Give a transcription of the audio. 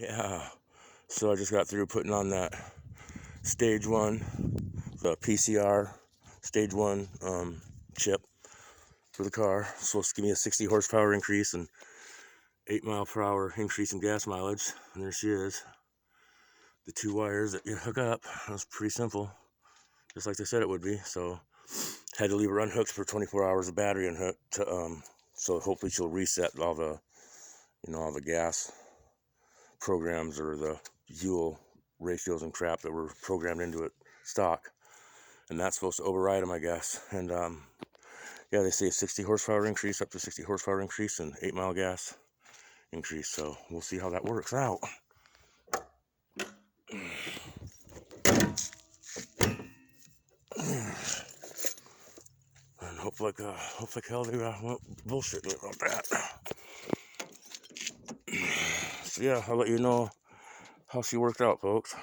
Yeah, so I just got through putting on that stage 1, the PCR stage 1 chip for the car. It's supposed to give me a 60 horsepower increase and 8 mile per hour increase in gas mileage. And there she is. The 2 wires that you hook up. That's pretty simple, just like they said it would be. So had to leave her unhooked for 24 hours of battery unhooked to, so hopefully she'll reset all the, all the gas programs or the fuel ratios and crap that were programmed into it stock, and that's supposed to override them, I guess. And yeah, they say 60 horsepower increase, up to 60 horsepower increase, and 8 mile gas increase. So we'll see how that works out. And hope like hell they won't bullshit me about that. So yeah, I'll let you know how she worked out, folks.